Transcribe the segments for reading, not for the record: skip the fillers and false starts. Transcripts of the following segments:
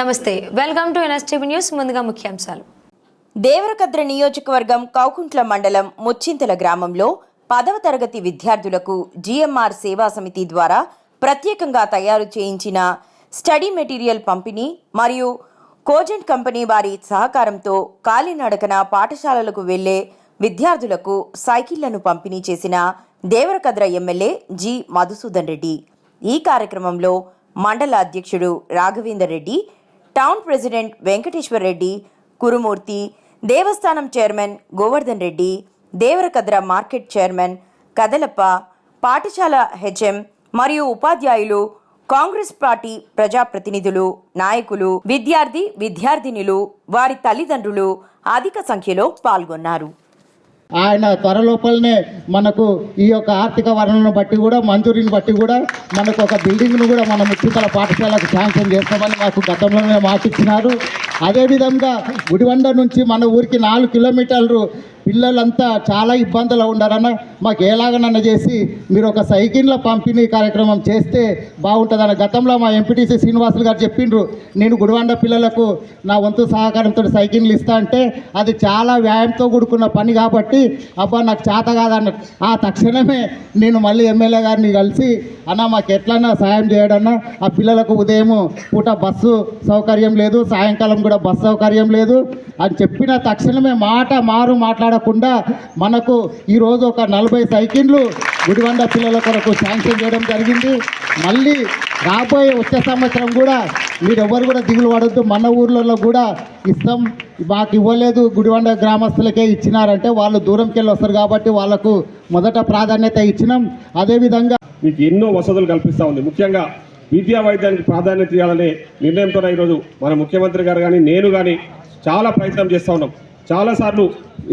నమస్తే, welcome to NSTV news. ముందుగా ముఖ్యాంశాలు. దేవరకద్ర నియోజకవర్గం కౌకుంట్ల మండలం ముచ్చింతల గ్రామంలో 10వ తరగతి విద్యార్థులకు జిఎంఆర్ సేవా సమితి ద్వారా ప్రత్యేకంగా తయారు చేయించిన స్టడీ మెటీరియల్ పంపిణీ మరియు కోజెంట్ కంపెనీ వారి సహకారంతో కాలినడకన పాఠశాలలకు వెళ్లే విద్యార్థులకు సైకిళ్లను పంపిణీ చేసిన దేవరకద్ర ఎమ్మెల్యే జి మధుసూదన్ రెడ్డి. ఈ కార్యక్రమంలో మండల అధ్యక్షుడు రాఘవేందర్ రెడ్డి, టౌన్ ప్రెసిడెంట్ వెంకటేశ్వర్ రెడ్డి, కురుమూర్తి, దేవస్థానం chairman Govardhan Reddy, Devarakadra market chairman Kadalappa, పాఠశాల హెచ్ఎం మరియు ఉపాధ్యాయులు, కాంగ్రెస్ పార్టీ ప్రజాప్రతినిధులు, నాయకులు, విద్యార్థినులు, వారి తల్లిదండ్రులు అధిక సంఖ్యలో పాల్గొన్నారు. ఆయన త్వరలోపలనే మనకు ఈ యొక్క ఆర్థిక వనరులను బట్టి కూడా మంజూరీని బట్టి కూడా మనకు ఒక బిల్డింగ్ను కూడా మన ముచ్చింతల పాఠశాలకు శాంక్షన్ చేస్తామని మాకు గతంలోనే మాటిచ్చినారు. అదేవిధంగా గుడివండ నుంచి మన ఊరికి 4 కిలోమీటర్లు పిల్లలంతా చాలా ఇబ్బందులు ఉండారన్న మాకు ఎలాగనన్నా చేసి మీరు ఒక సైకిళ్ళ పంపిణీ కార్యక్రమం చేస్తే బాగుంటుందన్న గతంలో మా ఎంపీటీసీ శ్రీనివాసులు గారు చెప్పిండ్రు, నేను గుడివండ పిల్లలకు నా వంతు సహకారంతో సైకిళ్ళు ఇస్తా అంటే అది చాలా వ్యాయామంతో కూడుకున్న పని కాబట్టి అబ్బా నాకు చేత కాదన్న ఆ తక్షణమే నేను మళ్ళీ ఎమ్మెల్యే గారిని కలిసి అన్న మాకు ఎట్లన్నా సాయం చేయడన్నా ఆ పిల్లలకు ఉదయం పూట బస్సు సౌకర్యం లేదు, సాయంకాలం కూడా బస్సు సౌకర్యం లేదు అని చెప్పిన తక్షణమే మాట్లాడకుండా మనకు ఈరోజు ఒక 40 సైకిళ్ళు గుడివండ పిల్లల కొరకు శాంక్షన్ చేయడం జరిగింది. మళ్ళీ రాబోయే వచ్చే సంవత్సరం కూడా మీరు ఎవరు కూడా దిగులు పడద్దు, మన ఊర్లలో కూడా ఇస్తాం. మాకు ఇవ్వలేదు, గుడివండ గ్రామస్తులకే ఇచ్చినారంటే వాళ్ళు దూరంకి వెళ్ళి వస్తారు కాబట్టి వాళ్ళకు మొదట ప్రాధాన్యత ఇచ్చినాం. అదేవిధంగా మీకు ఎన్నో వసతులు కల్పిస్తూ ఉంది. ముఖ్యంగా విద్యా వైద్యానికి ప్రాధాన్యత ఇవ్వాలనే నిర్ణయంతో ఈరోజు మన ముఖ్యమంత్రి గారు కానీ నేను కానీ చాలా ప్రయత్నం చేస్తూ ఉన్నాం. చాలాసార్లు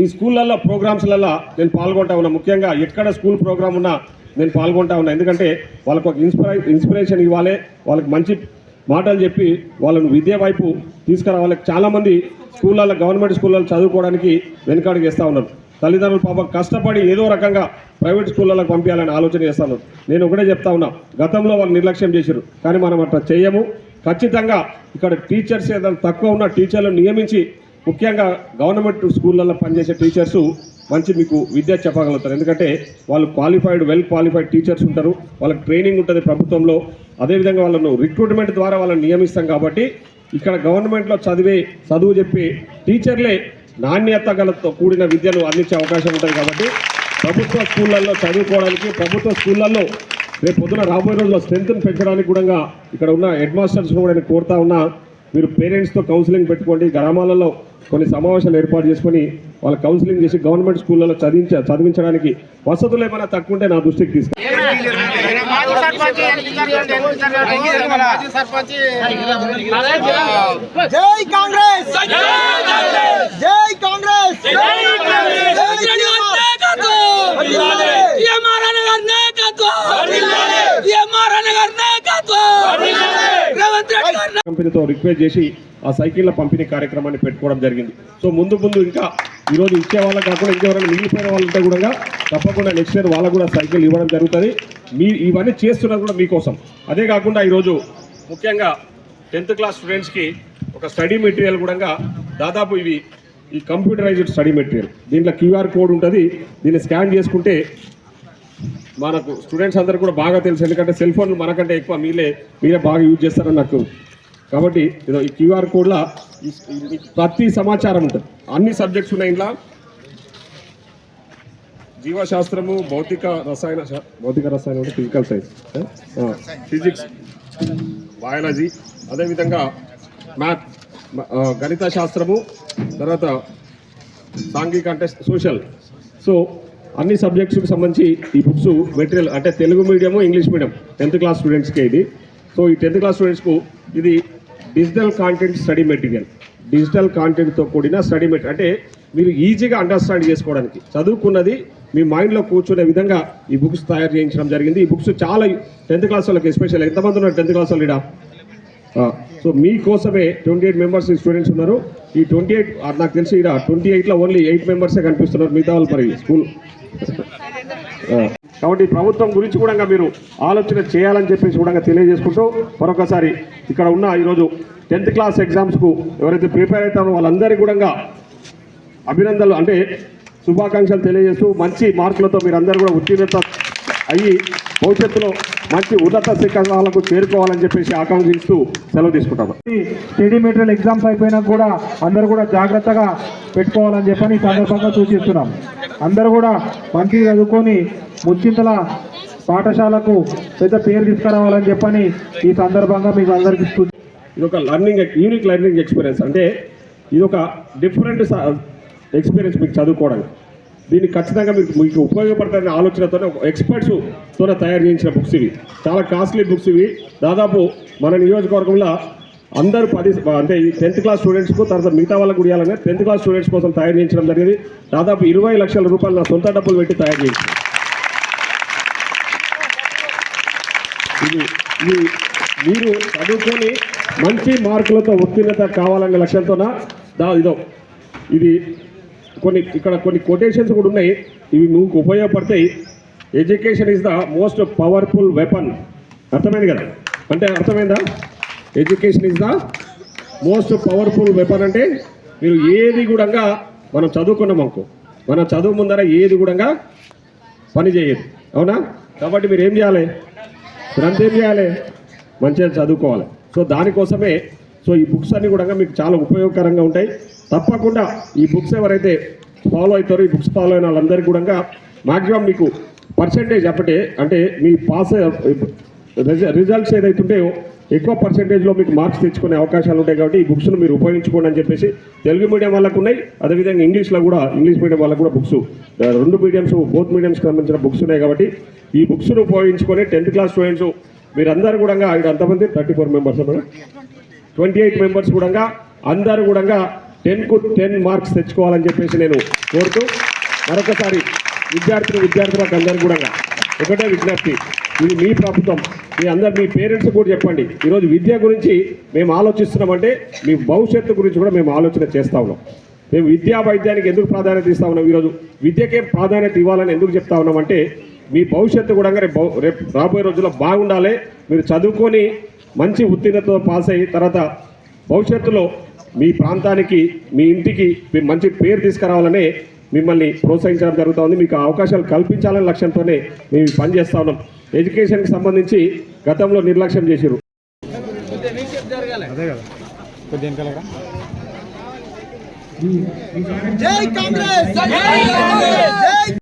ఈ స్కూళ్ళల్లో ప్రోగ్రామ్స్లలో నేను పాల్గొంటా ఉన్నా. ముఖ్యంగా ఎక్కడ స్కూల్ ప్రోగ్రామ్ ఉన్నా నేను పాల్గొంటా ఉన్నా. ఎందుకంటే వాళ్ళకు ఒక ఇన్స్పిరేషన్ ఇవ్వాలి, వాళ్ళకి మంచి మాటలు చెప్పి వాళ్ళను విద్య వైపు తీసుకురావాలి. చాలామంది స్కూళ్ళల్లో గవర్నమెంట్ స్కూళ్ళలో చదువుకోవడానికి వెనుకాడుకు చేస్తూ ఉన్నారు. తల్లిదండ్రులు పాపం కష్టపడి ఏదో రకంగా ప్రైవేట్ స్కూళ్ళలకు పంపించాలని ఆలోచన చేస్తాను. నేను ఒకటే చెప్తా ఉన్నా, గతంలో వాళ్ళు నిర్లక్ష్యం చేశారు, కానీ మనం అట్లా చేయము. ఖచ్చితంగా ఇక్కడ టీచర్స్ ఏదైనా తక్కువ ఉన్న టీచర్లను నియమించి, ముఖ్యంగా గవర్నమెంట్ స్కూళ్ళల్లో పనిచేసే టీచర్సు మంచి మీకు విద్య చెప్పగలుగుతారు. ఎందుకంటే వాళ్ళు వెల్ క్వాలిఫైడ్ టీచర్స్ ఉంటారు, వాళ్ళకి ట్రైనింగ్ ఉంటుంది ప్రభుత్వంలో. అదేవిధంగా వాళ్ళను రిక్రూట్మెంట్ ద్వారా వాళ్ళని నియమిస్తాం కాబట్టి ఇక్కడ గవర్నమెంట్లో చదువు చెప్పి టీచర్లే నాణ్యత గలతో కూడిన విద్యను అందించే అవకాశం ఉంటుంది. కాబట్టి ప్రభుత్వ స్కూళ్ళల్లో చదువుకోవడానికి, ప్రభుత్వ స్కూళ్ళల్లో రేపు పొద్దున రాబోయే రోజుల్లో స్ట్రెంత్ను పెంచడానికి కూడా ఇక్కడ ఉన్న హెడ్ మాస్టర్స్ను కూడా నేను కోరుతా ఉన్నా, మీరు పేరెంట్స్తో కౌన్సిలింగ్ పెట్టుకోండి. గ్రామాలలో కొన్ని సమావేశాలు ఏర్పాటు చేసుకొని వాళ్ళ కౌన్సిలింగ్ చేసి గవర్నమెంట్ స్కూళ్ళలో చదివించడానికి వసతులు ఏమైనా తక్కువ ఉంటే నా దృష్టికి తీసుకెళ్ళి కంపెనీతో రిక్వెస్ట్ చేసి ఆ సైకిళ్ళ పంపిణీ కార్యక్రమాన్ని పెట్టుకోవడం జరిగింది. సో ముందు ఇంకా ఈరోజు ఇచ్చే వాళ్ళకి కాకుండా ఇంకెవరైనా మిగిలిపోయిన వాళ్ళు ఉంటే కూడా తప్పకుండా నెక్స్ట్ ఇయర్ వాళ్ళకు కూడా సైకిల్ ఇవ్వడం జరుగుతుంది. ఇవన్నీ చేస్తున్నది కూడా మీకోసం. అదే కాకుండా ఈరోజు ముఖ్యంగా 10th క్లాస్ స్టూడెంట్స్కి ఒక స్టడీ మెటీరియల్ కూడా దాదాపు ఈ కంప్యూటరైజ్డ్ స్టడీ మెటీరియల్, దీంట్లో QR కోడ్ ఉంటుంది. దీన్ని స్కాన్ చేసుకుంటే మనకు స్టూడెంట్స్ అందరూ కూడా బాగా తెలుసు, ఎందుకంటే సెల్ ఫోన్లు మనకంటే ఎక్కువ మీరే బాగా యూజ్ చేస్తారని నాకు. కాబట్టి ఈ QR కోడ్లో ప్రతి సమాచారం ఉంటుంది, అన్ని సబ్జెక్ట్స్ ఉన్నాయి. ఇంట్లో జీవశాస్త్రము, భౌతిక రసాయన ఫిజికల్ సైన్స్, ఫిజిక్స్, బయాలజీ, అదేవిధంగా మ్యాథ్, గణిత శాస్త్రము, తర్వాత సాంఘిక అంటే సోషల్. సో అన్ని సబ్జెక్ట్స్కి సంబంధించి ఈ బుక్స్ మెటీరియల్ అంటే Telugu medium, English medium 10th class స్టూడెంట్స్కే ఇది. సో ఈ 10th క్లాస్ స్టూడెంట్స్కు ఇది digital content study material. Digital కాంటెంట్తో కూడిన స్టడీ మెటీరియల్ అంటే మీరు ఈజీగా అండర్స్టాండ్ చేసుకోవడానికి, చదువుకున్నది మీ మైండ్లో కూర్చునే విధంగా ఈ బుక్స్ తయారు చేయించడం జరిగింది. ఈ బుక్స్ చాలా 10th క్లాస్ వాళ్ళకి ఎస్పెషల్. ఎంతమంది ఉన్నారు 10th క్లాస్ వాళ్ళు ఇక్కడ? సో మీకోసమే 28 మెంబర్స్ స్టూడెంట్స్ ఉన్నారు. ఈ 28 నాకు తెలిసి ఇక్కడ 28లో ఓన్లీ 8 మెంబర్సే కనిపిస్తున్నారు, మిగతా వాళ్ళు మరి స్కూల్. కాబట్టి ప్రభుత్వం గురించి కూడా మీరు ఆలోచన చేయాలని చెప్పేసి కూడా తెలియజేసుకుంటూ మరొకసారి ఇక్కడ ఉన్న ఈరోజు 10th క్లాస్ ఎగ్జామ్స్కు ఎవరైతే ప్రిపేర్ అవుతారో వాళ్ళందరికీ కూడా అభినందనలు అంటే శుభాకాంక్షలు తెలియజేస్తూ మంచి మార్కులతో మీరందరూ కూడా ఉత్తీర్ణత అయ్యి భవిష్యత్తులో మంచి ఉన్నత శిఖరాలకు చేరుకోవాలని చెప్పేసి ఆకాంక్షిస్తూ సెలవు తీసుకుంటాము. స్టడీ మెటీరియల్ ఎగ్జామ్స్ అయిపోయినా కూడా అందరూ కూడా జాగ్రత్తగా పెట్టుకోవాలని చెప్పని ఈ సందర్భంగా సూచిస్తున్నాం. అందరూ కూడా మంచిగా చదువుకొని ముచ్చింతల పాఠశాలకు పెద్ద పేరు తీసుకురావాలని చెప్పని ఈ సందర్భంగా మీకు అందరికీ ఇది ఒక యూనిక్ లెర్నింగ్ ఎక్స్పీరియన్స్. అంటే ఇది ఒక డిఫరెంట్ ఎక్స్పీరియన్స్ మీకు చదువుకోవడానికి. దీన్ని ఖచ్చితంగా మీకు ఉపయోగపడుతున్న ఆలోచనతో ఎక్స్పర్ట్స్తో తయారు చేయించిన బుక్స్ ఇవి. చాలా కాస్ట్లీ బుక్స్ ఇవి. దాదాపు మన నియోజకవర్గంలో అందరూ అంటే ఈ 10th క్లాస్ స్టూడెంట్స్కు తర్వాత మిగతా వాళ్ళకు కూడా ఇవ్వాలని 10th క్లాస్ స్టూడెంట్స్ కోసం తయారు చేయించడం జరిగింది. దాదాపు 20 లక్షల రూపాయలు నా సొంత డబ్బులు పెట్టి తయారు చేయించాను. ఇది మీరు చదువుకొని మంచి మార్కులతో ఉత్తీర్ణత కావాలనే లక్ష్యంతోన ఇది కొన్ని కొటేషన్స్ కూడా ఉన్నాయి. ఇవి మీకు ఉపయోగపడతాయి. Education is the most powerful weapon. అర్థమైంది కదా? అంటే అర్థమైందా? Education is the most powerful weapon అంటే మీరు ఏది కూడా మనం చదువుకున్నాం అనుకో, మన చదువు ముందర ఏది కూడా పని చేయదు. అవునా? కాబట్టి మీరు ఏం చేయాలి? మీరంతా ఏం చేయాలి? మంచిగా చదువుకోవాలి. సో దానికోసమే ఈ బుక్స్ అన్నీ కూడా మీకు చాలా ఉపయోగకరంగా ఉంటాయి. తప్పకుండా ఈ బుక్స్ ఎవరైతే ఫాలో అవుతారో ఈ బుక్స్ ఫాలో అయిన వాళ్ళందరికీ కూడా మ్యాక్సిమం మీకు పర్సెంటేజ్ అంటే మీ పాస్ రిజల్ట్స్ ఏదైతుంటాయో ఎక్కువ పర్సెంటేజ్లో మీకు మార్క్స్ తెచ్చుకునే అవకాశాలు ఉంటాయి. కాబట్టి ఈ బుక్స్ను మీరు ఉపయోగించుకోండి అని చెప్పేసి తెలుగు మీడియం వాళ్ళకు ఉన్నాయి. అదేవిధంగా ఇంగ్లీష్ మీడియం వాళ్ళకు కూడా బుక్స్, 2 మీడియంస్ బోత్ మీడియంస్కి సంబంధించిన బుక్స్ ఉన్నాయి. కాబట్టి ఈ బుక్స్ను ఉపయోగించుకొని 10th క్లాస్ స్టూడెంట్స్ మీరందరూ కూడా ఇక్కడ ఎంతమంది 34 మెంబర్స్ 28 మెంబర్స్ కూడా అందరూ కూడా 10కు 10 మార్క్స్ తెచ్చుకోవాలని చెప్పేసి నేను కోరుతూ మరొకసారి విద్యార్థులకు అందరూ కూడా ఒకటే విజ్ఞప్తి, ఇది మీ ప్రభుత్వం, మీ పేరెంట్స్ కూడా చెప్పండి. ఈరోజు విద్య గురించి మేము ఆలోచిస్తున్నామంటే మీ భవిష్యత్తు గురించి కూడా మేము ఆలోచన చేస్తూ ఉన్నాం. మేము విద్యా వైద్యానికి ఎందుకు ప్రాధాన్యత ఇస్తూ ఉన్నాం, ఈరోజు విద్యకే ప్రాధాన్యత ఇవ్వాలని ఎందుకు చెప్తా ఉన్నామంటే మీ భవిష్యత్తు కూడా రేపు రాబోయే రోజుల్లో బాగుండాలి. మీరు చదువుకొని మంచి ఉత్తీర్ణతతో పాస్ అయ్యి తర్వాత భవిష్యత్తులో మీ ప్రాంతానికి మీ ఇంటికి మీరు మంచి పేరు తీసుకురావాలని మిమ్మల్ని ప్రోత్సహించడం జరుగుతూ ఉంది. మీకు అవకాశాలు కల్పించాలనే లక్ష్యంతోనే మేము పనిచేస్తూ ఉన్నాం. ఎడ్యుకేషన్కి సంబంధించి గతంలో నిర్లక్ష్యం చేశారు. జై కాంగ్రెస్.